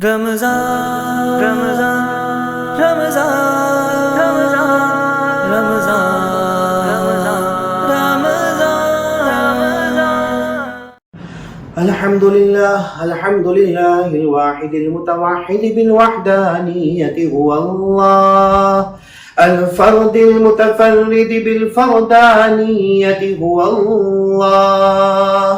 رمضان رمضان رمضان رمضان رمضان رمضان الحمد لله الواحد المتوحد بالوحدانية هو الله الفرد المتفرد بالفردانية هو الله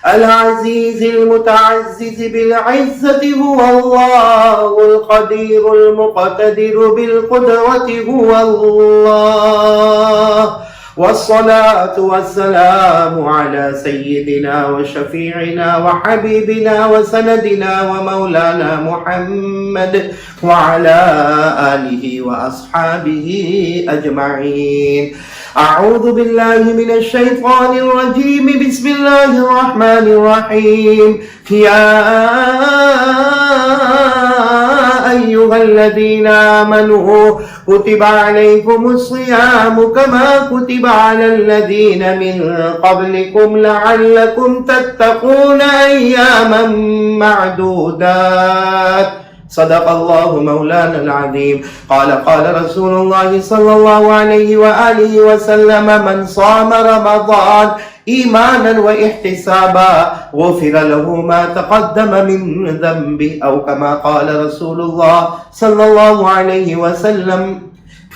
العزيز المتعزز بالعزة هو الله القدير المقتدر بالقدرة هو الله والصلاة والسلام على سيدنا وشفيعنا وحبيبنا وسندنا ومولانا محمد وعلى آله وأصحابه أجمعين. أعوذ بالله من الشيطان الرجيم. بسم الله الرحمن الرحيم. يا أيها الذين آمنوا كتب عليكم الصيام كما كتب على الذين من قبلكم لعلكم تتقون أياما معدودات. صدق الله مولانا العظيم. قال رسول الله صلى الله عليه وآله وسلم من صام رمضان ایمانا و احتسابا غفر له ما تقدم من ذنبه او كما قال رسول اللہ صلی اللہ علیہ وسلم.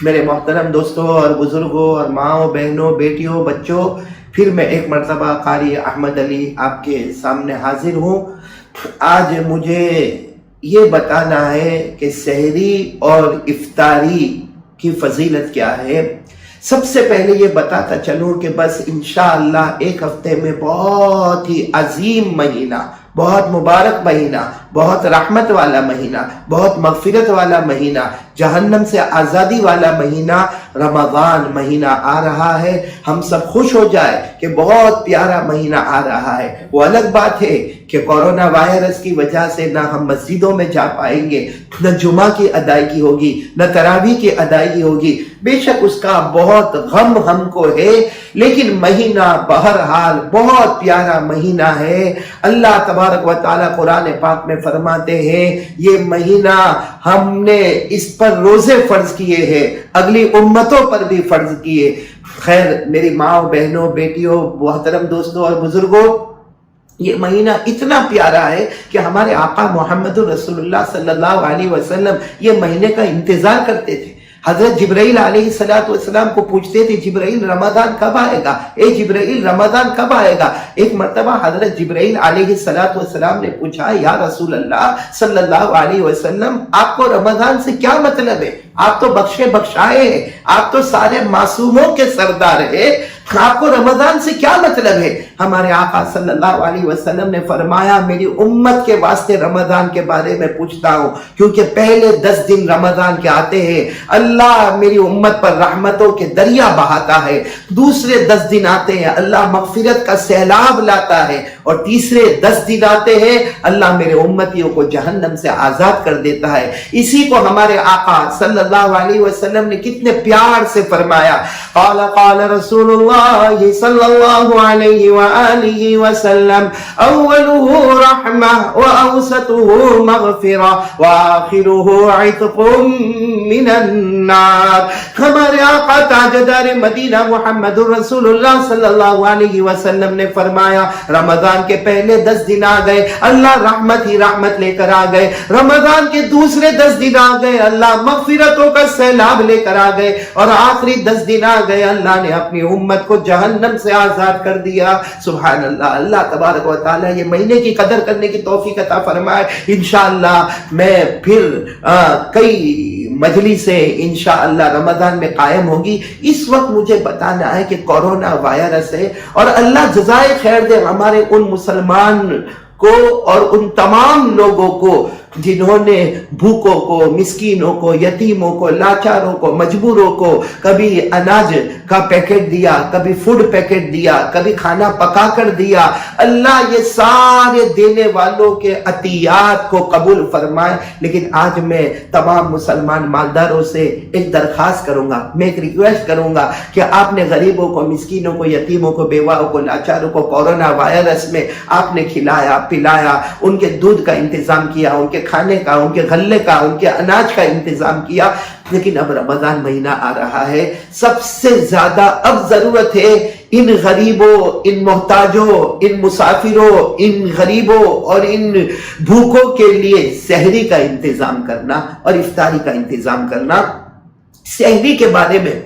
میرے محترم دوستوں اور بزرگوں اور ماؤں بہنوں بیٹیوں بچوں، پھر میں ایک مرتبہ قاری احمد علی آپ کے سامنے حاضر ہوں. آج مجھے یہ بتانا ہے کہ سحری اور افطاری کی فضیلت کیا ہے. سب سے پہلے یہ بتاتا چلوں کہ بس انشاءاللہ ایک ہفتے میں بہت ہی عظیم مہینہ، بہت مبارک مہینہ، بہت رحمت والا مہینہ، بہت مغفرت والا مہینہ، جہنم سے آزادی والا مہینہ رمضان مہینہ آ رہا ہے. ہم سب خوش ہو جائے کہ بہت پیارا مہینہ آ رہا ہے. وہ الگ بات ہے کہ کورونا وائرس کی وجہ سے نہ ہم مسجدوں میں جا پائیں گے، نہ جمعہ کی ادائیگی ہوگی، نہ تراویح کی ادائیگی ہوگی. بے شک اس کا بہت غم ہم کو ہے، لیکن مہینہ بہرحال بہت پیارا مہینہ ہے. اللہ تبارک و تعالی قرآن پاک میں فرماتے ہیں یہ مہینہ ہم نے اس پر روزے فرض کیے ہیں، اگلی امتوں پر بھی فرض کیے. خیر میری ماؤں بہنوں بیٹیوں محترم دوستوں اور بزرگوں، یہ مہینہ اتنا پیارا ہے کہ ہمارے آقا محمد رسول اللہ صلی اللہ علیہ وسلم یہ مہینے کا انتظار کرتے تھے. حضرت جبرائیل علیہ السلام کو پوچھتے تھے جبرائیل رمضان کب آئے گا، اے جبرائیل رمضان کب آئے گا. ایک مرتبہ حضرت جبرائیل علیہ السلام نے پوچھا یا رسول اللہ صلی اللہ علیہ وسلم آپ کو رمضان سے کیا مطلب ہے؟ آپ تو بخشے بخشائے ہیں، آپ تو سارے معصوموں کے سردار ہیں، آپ کو رمضان سے کیا مطلب ہے؟ ہمارے آقا صلی اللہ علیہ وسلم نے فرمایا میری امت کے واسطے رمضان کے بارے میں پوچھتا ہوں، کیونکہ پہلے 10 دن رمضان کے آتے ہیں اللہ میری امت پر رحمتوں کے دریا بہاتا ہے، دوسرے 10 دن آتے ہیں اللہ مغفرت کا سیلاب لاتا ہے، اور تیسرے 10 دن آتے ہیں اللہ میرے امتیوں کو جہنم سے آزاد کر دیتا ہے. اسی کو ہمارے آقا صلی اللہ علیہ وسلم نے کتنے پیار سے فرمایا. قال رسول اللہ صلی اللہ علیہ وآلہ وسلم اولہ رحمہ واوسطہ مغفرہ وآخرہ عتق من النار. ہمارے آقا تاجدار مدینہ محمد رسول اللہ صلی اللہ علیہ وسلم نے فرمایا رمضان کے پہلے 10 دن آ گئے اللہ رحمت ہی رحمت لے کر آ گئے، رمضان کے دوسرے 10 دن آ گئے اللہ مغفرتوں کا سیلاب لے کر آ گئے، اور آخری 10 دن آ گئے اللہ نے اپنی امت کو جہنم سے آزاد کر دیا. سبحان اللہ. اللہ تبارک و تعالی یہ مہینے کی قدر کرنے کی توفیق عطا فرمائے. انشاءاللہ میں پھر کئی مجلسیں انشاءاللہ رمضان میں قائم ہوگی. اس وقت مجھے بتانا ہے کہ کورونا وائرس ہے، اور اللہ جزائے خیر دے ہمارے ان مسلمان کو اور ان تمام لوگوں کو جنہوں نے بھوکوں کو، مسکینوں کو، یتیموں کو، لاچاروں کو، مجبوروں کو کبھی اناج کا پیکٹ دیا، کبھی فوڈ پیکٹ دیا، کبھی کھانا پکا کر دیا. اللہ یہ سارے دینے والوں کے عطیات کو قبول فرمائے. لیکن آج میں تمام مسلمان مالداروں سے ایک درخواست کروں گا، میں ایک ریکویسٹ کروں گا کہ آپ نے غریبوں کو، مسکینوں کو، یتیموں کو، بیواؤں کو، لاچاروں کو کورونا وائرس میں آپ نے کھلایا پلایا، ان کے دودھ کا انتظام کیا، ان کے کھانے کا، ان کے غلے کا، ان کے اناج کا انتظام کیا. لیکن اب رمضان مہینہ آ رہا ہے، سب سے زیادہ اب ضرورت ہے ان غریبوں، ان محتاجوں، ان مسافروں، ان غریبوں اور ان بھوکوں کے لیے سحری کا انتظام کرنا اور افطاری کا انتظام کرنا. سحری کے بارے میں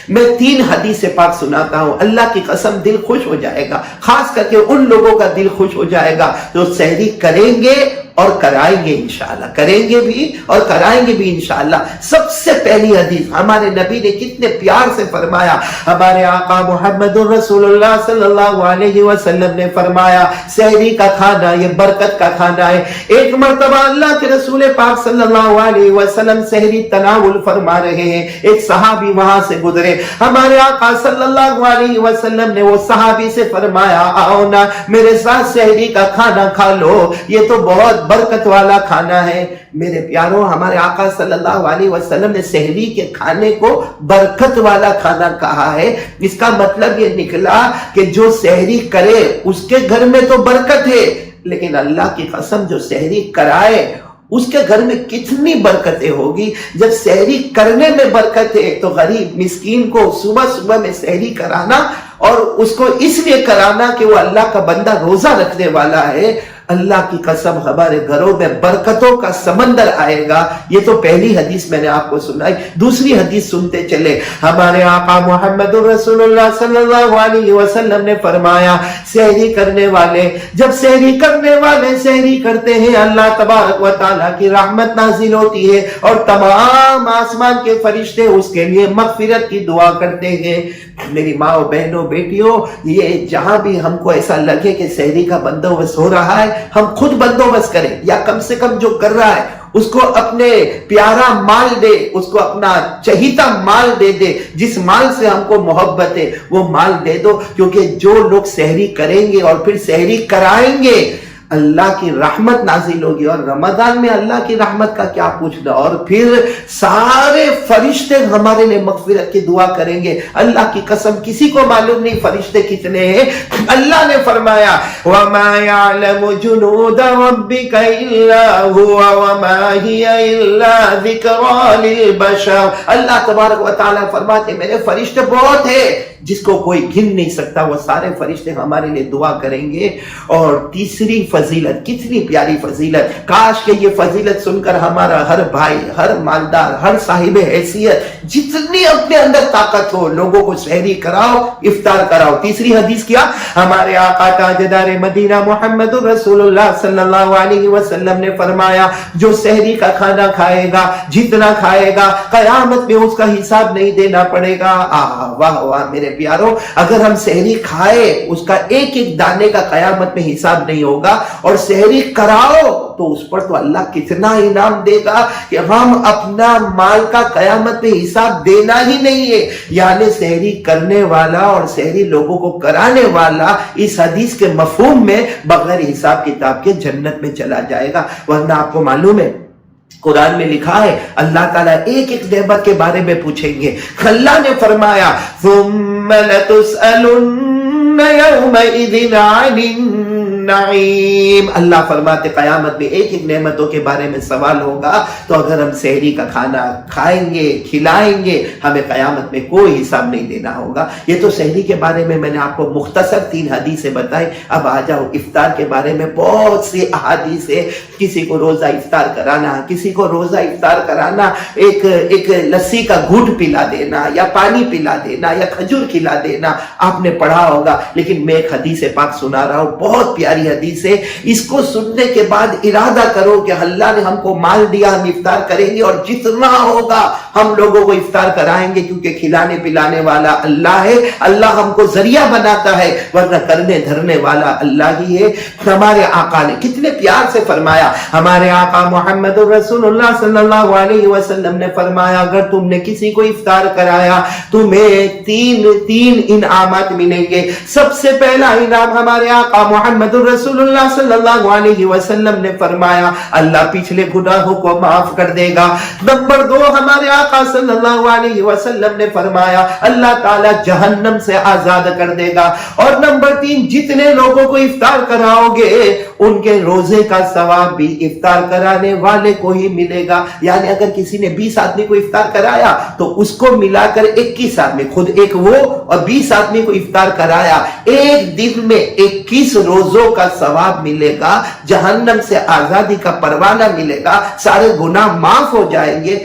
میں 3 حدیث پاک سناتا ہوں، اللہ کی قسم دل خوش ہو جائے گا، خاص کر کے ان لوگوں کا دل خوش ہو جائے گا جو سحری کریں گے اور کرائیں گے انشاءاللہ، کریں گے بھی اور کرائیں گے بھی انشاءاللہ. سب سے پہلی حدیث ہمارے نبی نے کتنے پیار سے فرمایا، ہمارے آقا محمد رسول اللہ صلی اللہ علیہ وسلم نے فرمایا سحری کا کھانا یہ برکت کا کھانا ہے. ایک مرتبہ اللہ کے رسول پاک صلی اللہ علیہ وسلم سحری تناول فرما رہے ہیں، ایک صحابی وہاں سے گزرے، ہمارے آقا صلی اللہ علیہ وسلم نے وہ صحابی سے فرمایا آؤ نا میرے ساتھ سحری کا کھانا کھا لو، یہ تو بہت برکت والا کھانا ہے. میرے پیاروں، ہمارے آقا صلی اللہ علیہ وسلم نے سحری کے کھانے کو برکت والا کھانا کہا ہے. اس کا مطلب یہ نکلا کہ جو سحری کرے اس کے گھر میں تو برکت ہے، لیکن اللہ کی قسم جو سحری کرائے اس کے گھر میں کتنی برکتیں ہوگی. جب سحری کرنے میں برکت ہے تو غریب مسکین کو صبح صبح میں سحری کرانا اور اس کو اس لیے کرانا کہ وہ اللہ کا بندہ روزہ رکھنے والا ہے، اللہ کی قسم ہمارے گھروں میں برکتوں کا سمندر آئے گا. یہ تو پہلی حدیث میں نے آپ کو سنائی. دوسری حدیث سنتے چلے، ہمارے آقا محمد رسول اللہ صلی اللہ علیہ وسلم نے فرمایا سحری کرنے والے، جب سحری کرنے والے سحری کرتے ہیں اللہ تبارک و تعالیٰ کی رحمت نازل ہوتی ہے اور تمام آسمان کے فرشتے اس کے لیے مغفرت کی دعا کرتے ہیں. میری ماں بہنوں بیٹیوں، یہ جہاں بھی ہم کو ایسا لگے کہ سحری کا بندوبست ہو رہا ہے، ہم خود بندوبست کریں، یا کم سے کم جو کر رہا ہے اس کو اپنے پیارا مال دے، اس کو اپنا چہیتا مال دے دے. جس مال سے ہم کو محبت ہے وہ مال دے دو، کیونکہ جو لوگ سحری کریں گے اور پھر سحری کرائیں گے اللہ کی رحمت نازل ہوگی. اور رمضان میں اللہ کی رحمت کا کیا پوچھنا، اور پھر سارے فرشتے ہمارے لیے مغفرت کی دعا کریں گے. اللہ کی قسم کسی کو معلوم نہیں فرشتے کتنے ہیں. اللہ نے فرمایا وَمَا يَعْلَمُ جُنُودَ رَبِّكَ إِلَّا هُوَ وَمَا هِيَ إِلَّا ذِكْرَى لِلْبَشَرِ. اللہ تبارک و تعالیٰ فرماتے میرے فرشتے بہت ہیں جس کو کوئی گن نہیں سکتا، وہ سارے فرشتے ہمارے لیے دعا کریں گے. اور تیسری فضیلت، کتنی پیاری فضیلت، کاش کہ یہ فضیلت سن کر ہمارا ہر بھائی، ہر مالدار، ہر صاحب حیثیت جتنی اپنے اندر طاقت ہو لوگوں کو سحری کراؤ، افطار کراؤ. تیسری حدیث کیا، ہمارے آقا تاجدار مدینہ محمد رسول اللہ صلی اللہ علیہ وسلم نے فرمایا جو سحری کا کھانا کھائے گا، جتنا کھائے گا قیامت میں اس کا حساب نہیں دینا پڑے گا. واہ واہ میرے پیاروں، اگر ہم سحری کھائے اس کا ایک ایک دانے کا قیامت میں حساب نہیں ہوگا، اور سحری کراؤ تو اس پر تو اللہ کتنا انعام دے گا کہ ہم اپنا مال کا قیامت میں حساب دینا ہی نہیں ہے. یعنی سحری کرنے والا اور سحری لوگوں کو کرانے والا اس حدیث کے مفہوم میں بغیر حساب کتاب کے جنت میں چلا جائے گا. ورنہ آپ کو معلوم ہے قرآن میں لکھا ہے اللہ تعالیٰ ایک ایک نعمت کے بارے میں پوچھیں گے. اللہ نے فرمایا ثم لتسألن يومئذ عن النعیم. اللہ فرماتے قیامت میں ایک ایک نعمتوں کے بارے میں سوال ہوگا. تو اگر ہم سحری کا کھانا کھائیں گے، کھلائیں گے، ہمیں قیامت میں کوئی حساب نہیں دینا ہوگا. یہ تو سحری کے بارے میں نے آپ کو مختصر 3 حدیثیں بتائی. اب آ جاؤ افطار کے بارے میں بہت سی احادیث ہے. کسی کو روزہ افطار کرانا، کسی کو روزہ افطار کرانا ایک لسی کا گھونٹ پلا دینا، یا پانی پلا دینا، یا کھجور کھلا دینا، آپ نے پڑھا ہوگا. لیکن میں ایک حدیث پاک سنا رہا ہوں، بہت پیاری حدیث ہے. اس کو سننے کے بعد ارادہ کرو کہ اللہ نے ہم کو مال دیا، ہم افطار کریں گے اور جتنا ہوگا ہم لوگوں کو افطار کرائیں گے، کیونکہ کھلانے پلانے والا اللہ ہے. اللہ ہم کو ذریعہ بناتا ہے، ورنہ کرنے دھرنے والا اللہ ہی ہے. ہمارے آقا نے کتنے پیار سے فرمایا، ہمارے آقا محمد رسول اللہ صلی اللہ علیہ وسلم نے فرمایا اگر تم نے کسی کو افطار کرایا تمہیں تین انعامات ملیں گے. سب سے پہلا انعام ہمارے آقا محمد رسول اللہ صلی اللہ علیہ وسلم نے فرمایا اللہ پچھلے گناہوں کو معاف کر دے گا. نمبر 2 ہمارے آقا صلی اللہ علیہ وسلم نے فرمایا اللہ تعالیٰ جہنم سے آزاد کر دے گا. اور نمبر 3 جتنے لوگوں کو افطار کراؤ گے ان کے روزے کا ثواب بھی افطار کرانے والے کو ہی ملے گا. یعنی اگر کسی نے 20 آدمی کو افطار کرایا تو اس کو ملا کر 21 آدمی، خود ایک وہ اور 20 آدمی کو افطار کرایا، ایک دن میں 21 روزوں کا ثواب ملے گا، جہنم سے آزادی کا پروانہ ملے گا، سارے گناہ معاف ہو جائیں گے.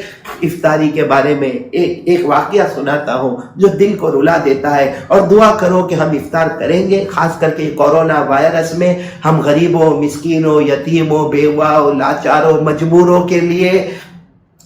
افطاری کے بارے میں ایک واقعہ سناتا ہوں جو دل کو رلا دیتا ہے، اور دعا کرو کہ ہم افطار کریں گے. خاص کر کے کورونا وائرس میں ہم غریبوں، مسکینوں، یتیموں، بیواؤں، لاچاروں، مجبوروں کے لیے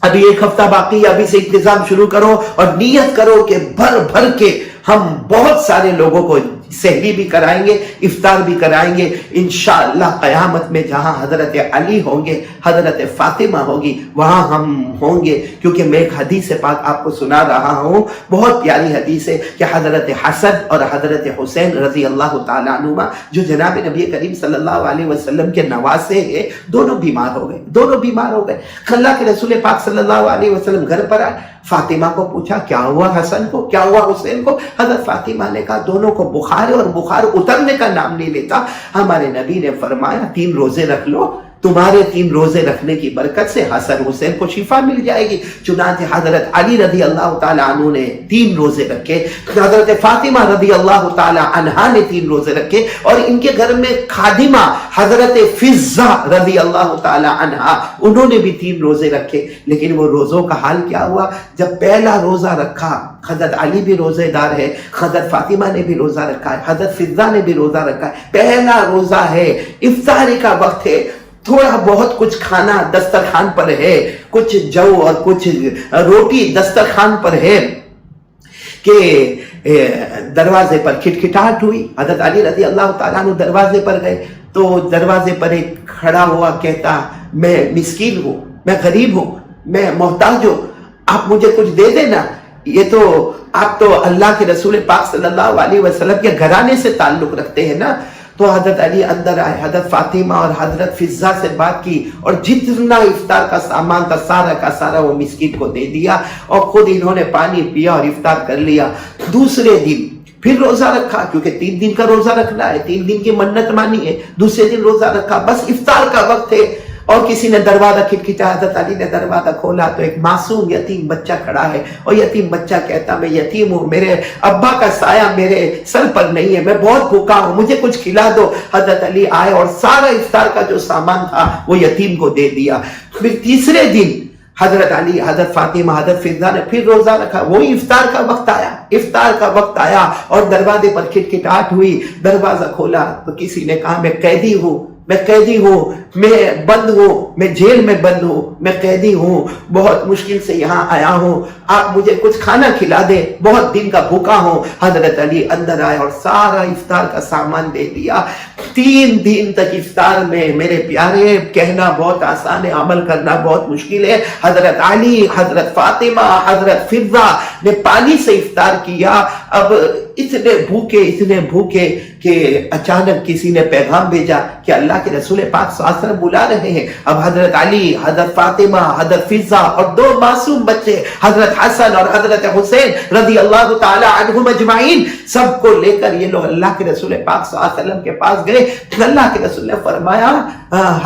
ابھی 1 ہفتہ باقی، ابھی سے انتظام شروع کرو اور نیت کرو کہ بھر بھر کے ہم بہت سارے لوگوں کو سحری بھی کرائیں گے، افطار بھی کرائیں گے. انشاءاللہ قیامت میں جہاں حضرت علی ہوں گے، حضرت فاطمہ ہوگی، وہاں ہم ہوں گے. کیونکہ میں ایک حدیث پاک آپ کو سنا رہا ہوں، بہت پیاری حدیث ہے کہ حضرت حسن اور حضرت حسین رضی اللہ تعالیٰ عنہما جو جناب نبی کریم صلی اللہ علیہ وسلم کے نواسے ہیں، دونوں بیمار ہو گئے. اللہ کے رسول پاک صلی اللہ علیہ وسلم گھر پر آئے، فاطمہ کو پوچھا کیا ہوا حسن کو، کیا ہوا حسین کو؟ حضرت فاطمہ نے کہا دونوں کو بخار ہے اور بخار اترنے کا نام نہیں لیتا. ہمارے نبی نے فرمایا 3 روزے رکھ لو، تمہارے 3 روزے رکھنے کی برکت سے حسن حسین کو شفا مل جائے گی. چنانچہ حضرت علی رضی اللہ تعالیٰ عنہ نے 3 روزے رکھے، حضرت فاطمہ رضی اللہ تعالیٰ عنہا نے 3 روزے رکھے، اور ان کے گھر میں خادمہ حضرت فضہ رضی اللہ تعالیٰ عنہا، انہوں نے بھی 3 روزے رکھے. لیکن وہ روزوں کا حال کیا ہوا؟ جب پہلا روزہ رکھا، حضرت علی بھی روزے دار ہے، حضرت فاطمہ نے بھی روزہ رکھا ہے، حضرت فضہ نے بھی روزہ رکھا ہے، پہلا روزہ ہے، افطاری کا وقت ہے، تھوڑا بہت کچھ کھانا دسترخوان پر ہے، کچھ جو اور کچھ روٹی دسترخوان پر ہے کہ دروازے پر کھٹکھٹاہٹ ہوئی. حضرت علی رضی اللہ تعالیٰ عنہ دروازے پر گئے تو دروازے پر ایک کھڑا ہوا کہتا میں مسکین ہوں، میں غریب ہوں، میں محتاج ہوں، آپ مجھے کچھ دے دینا. یہ تو آپ تو اللہ کے رسول پاک صلی اللہ علیہ وسلم کے گھرانے سے تعلق رکھتے ہیں نا. تو حضرت علی اندر آئے، حضرت فاطمہ اور حضرت فضہ سے بات کی، اور جتنا افطار کا سامان تھا سارا کا سارا وہ مسکین کو دے دیا، اور خود انہوں نے پانی پیا اور افطار کر لیا. دوسرے دن پھر روزہ رکھا، کیونکہ 3 دن کا روزہ رکھنا ہے، 3 دن کی منت مانی ہے. دوسرے دن روزہ رکھا، بس افطار کا وقت ہے، اور کسی نے دروازہ کھٹکھٹایا. حضرت علی نے دروازہ کھولا تو ایک معصوم یتیم بچہ کھڑا ہے، اور یتیم بچہ کہتا میں یتیم ہوں، میرے ابا کا سایہ میرے سر پر نہیں ہے، میں بہت بھوکا ہوں، مجھے کچھ کھلا دو. حضرت علی آئے اور سارا افطار کا جو سامان تھا وہ یتیم کو دے دیا. پھر تیسرے دن حضرت علی، حضرت فاطمہ، حضرت فضہ نے پھر روزہ رکھا. وہی افطار کا وقت آیا اور دروازے پر کھٹکھٹاہٹ ہوئی. دروازہ کھولا تو کسی نے کہا میں قیدی ہوں، میں بند ہوں، میں جیل میں بند ہوں، میں قیدی ہوں، بہت مشکل سے یہاں آیا ہوں، آپ مجھے کچھ کھانا کھلا دیں، بہت دن کا بھوکا ہوں. حضرت علی اندر آئے اور سارا افطار کا سامان دے دیا. 3 دن تک افطار میں میرے پیارے، کہنا بہت آسان ہے، عمل کرنا بہت مشکل ہے. حضرت علی، حضرت فاطمہ، حضرت فضہ نے پانی سے افطار کیا. اب اتنے بھوکے کہ اچانک کسی نے پیغام بھیجا کہ اللہ کے رسول پاک صلی اللہ علیہ وسلم بلا رہے ہیں. اب حضرت علی، حضرت فاطمہ، حضرت فضہ اور 2 معصوم بچے حضرت حسن اور حضرت حسین رضی اللہ تعالی عنہم اجمعین، سب کو لے کر یہ لوگ اللہ کے رسول پاک صلی اللہ علیہ وسلم کے پاس گئے. اللہ کے رسول نے فرمایا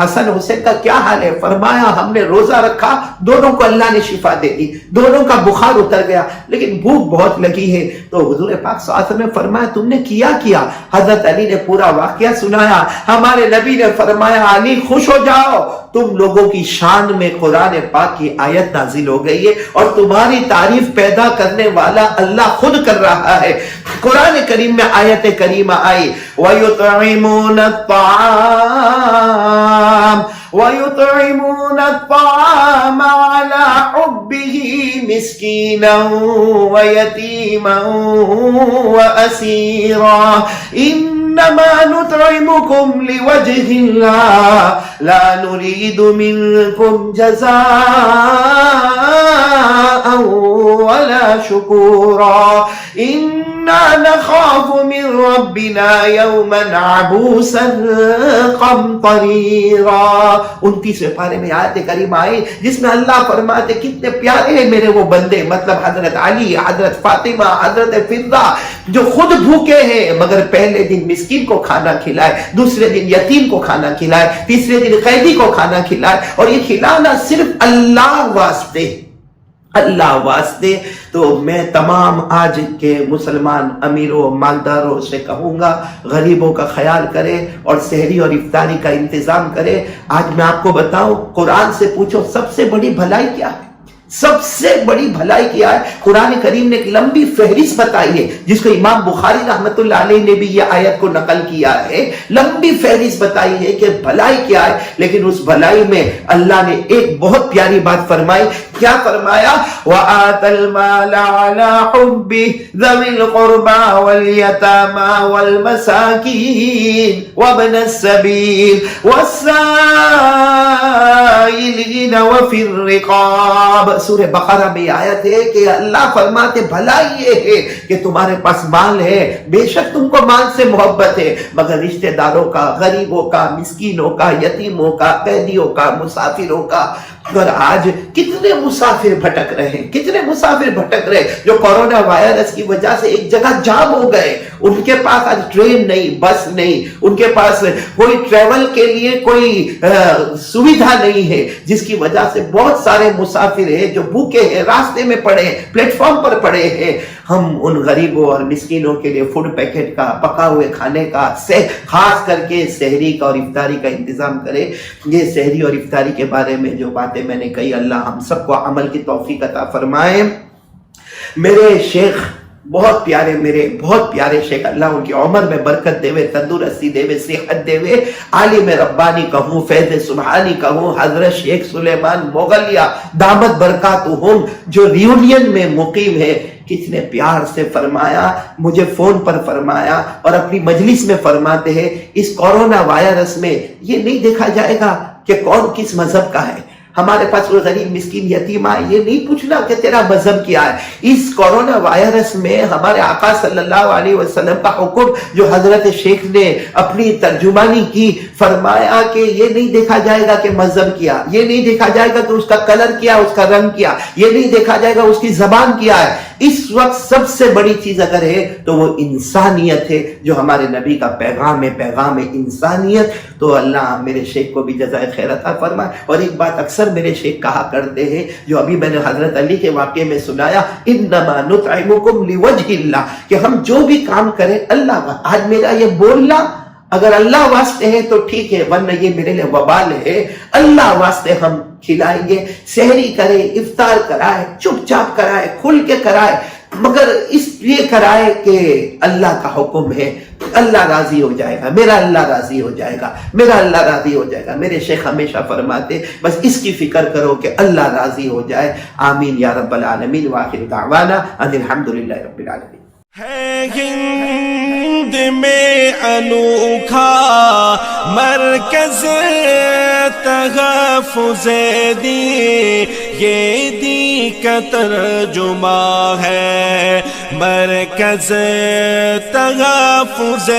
حسن حسین کا کیا حال ہے؟ فرمایا ہم نے روزہ رکھا، دونوں کو اللہ نے شفا دے دی، دونوں کا بخار اتر گیا، لیکن بھوک بہت لگی ہے. تو حضور پاک صلی اللہ علیہ وسلم نے فرمایا تم نے کیا؟ حضرت علی نے پورا واقعہ سنایا. ہمارے نبی نے فرمایا علی خوش ہو جاؤ، تم لوگوں کی شان میں قرآن پاک کی آیت نازل ہو گئی ہے، اور تمہاری تعریف پیدا کرنے والا اللہ خود کر رہا ہے. قرآن کریم میں آیت کریمہ آئی وَيُطْعِمُونَ الطَّعَامَ عَلَى حُبِّهِ مِسْكِينًا وَيَتِيمًا وَأَسِيرًا إِنَّمَا نُطْعِمُكُمْ لِوَجْهِ اللَّهِ لَا نُرِيدُ مِنكُمْ جَزَاءً وَلَا شُكُورًا نخاف من ربنا یوما عبوسا قمطریرا. 29ویں پارے میں آیت کریمہ آئی جس میں اللہ فرماتے کتنے پیارے ہیں میرے وہ بندے، مطلب حضرت علی، حضرت فاطمہ، حضرت فضہ، جو خود بھوکے ہیں مگر پہلے دن مسکین کو کھانا کھلائے، دوسرے دن یتیم کو کھانا کھلائے، تیسرے دن قیدی کو کھانا کھلائے، اور یہ کھلانا صرف اللہ واسطے، اللہ واسطے. تو میں تمام آج کے مسلمان امیروں مالداروں سے کہوں گا غریبوں کا خیال کرے اور سحری اور افطاری کا انتظام کرے. آج میں آپ کو بتاؤں، قرآن سے پوچھو سب سے بڑی بھلائی کیا ہے؟ سب سے بڑی بھلائی کیا ہے؟ قرآن کریم نے ایک لمبی فہرست بتائی ہے جس کو امام بخاری رحمت اللہ علیہ نے بھی یہ آیت کو نقل کیا ہے. لمبی فہرست بتائی ہے کہ بھلائی کیا ہے، لیکن اس بھلائی میں اللہ نے ایک بہت پیاری بات فرمائی. کیا فرمایا؟ وَآتَ الْمَالَ عَلَى حُبِّهِ ذَوِي الْقُرْبَى وَالْيَتَامَى وَالْمَسَاكِينِ وَابْنَ السَّبِيلِ وَالسَّائِلِينَ وَفِي الرِّقَابِ. سورہ بقرہ میں آیت ہے کہ اللہ فرماتے بھلائی یہ ہے کہ تمہارے پاس مال ہے، بے شک تم کو مال سے محبت ہے، مگر رشتہ داروں کا، غریبوں کا، مسکینوں کا، یتیموں کا، قیدیوں کا، مسافروں کا. اور آج کتنے مسافر بھٹک رہے ہیں، کتنے مسافر بھٹک رہے جو کورونا وائرس کی وجہ سے ایک جگہ جام ہو گئے. ان کے پاس آج ٹرین نہیں، بس نہیں، ان کے پاس کوئی ٹریول کے لیے کوئی سویدھا نہیں ہے، جس کی وجہ سے بہت سارے مسافر ہیں جو بھوکے ہیں، راستے میں پڑے ہیں، پلیٹ فارم پر پڑے ہیں. ہم ان غریبوں اور مسکینوں کے لیے فوڈ پیکٹ کا، پکا ہوئے کھانے کا، خاص کر کے سحری کا اور افطاری کا انتظام کریں. یہ سحری اور افطاری کے بارے میں جو باتیں میں نے کہی، اللہ ہم سب کو عمل کی توفیق عطا فرمائے. میرے شیخ بہت پیارے، میرے بہت پیارے شیخ، اللہ ان کی عمر میں برکت دے، تندرستی دے، صحت دے، عالم ربانی کہوں، فیض سبحانی کہوں، حضرت شیخ سلیمان مغلیہ دامت برکاتہم جو ریونین میں مقیم ہے، کتنے پیار سے فرمایا، مجھے فون پر فرمایا اور اپنی مجلس میں فرماتے ہیں اس کورونا وائرس میں یہ نہیں دیکھا جائے گا کہ کون کس مذہب کا ہے. ہمارے پاس وہ غریب مسکین یتیم آئے، یہ نہیں پوچھنا کہ تیرا مذہب کیا ہے. اس کورونا وائرس میں ہمارے آقا صلی اللہ علیہ وسلم کا حکم جو حضرت شیخ نے اپنی ترجمانی کی، فرمایا کہ یہ نہیں دیکھا جائے گا کہ مذہب کیا، یہ نہیں دیکھا جائے گا کہ اس کا کلر کیا، اس کا رنگ کیا، یہ نہیں دیکھا جائے گا اس کی زبان کیا ہے. اس وقت سب سے بڑی چیز اگر ہے تو وہ انسانیت ہے، جو ہمارے نبی کا پیغام ہے، پیغام انسانیت. تو اللہ میرے شیخ کو بھی جزائے خیر عطا فرمائے. اور ایک بات اکثر میرے شیخ کہا کرتے ہیں جو ابھی میں نے حضرت علی کے واقعے میں سنایا، انما نطعمکم لوجہ اللہ، کہ ہم جو بھی کام کریں اللہ. آج میرا یہ بولنا اگر اللہ واسطے ہے تو ٹھیک ہے، ورنہ یہ میرے لیے وبال ہے. اللہ واسطے ہم کھلائیں گے، سحری کرے، افطار کرائے، چپ چاپ کرائے، کھل کے کرائے، مگر اس لیے کرائے کہ اللہ کا حکم ہے. اللہ راضی ہو جائے گا، میرا اللہ راضی ہو جائے گا، میرا اللہ راضی ہو جائے گا. میرے شیخ ہمیشہ فرماتے بس اس کی فکر کرو کہ اللہ راضی ہو جائے. آمین یا رب العالمین. وآخر دعوانا ان الحمدللہ رب العالمین. ہے ہند میں انوکھا مرکز تحفظ-E-Deen، یہ دین کا ترجمہ ہے مرکز تحفظ-E-Deen.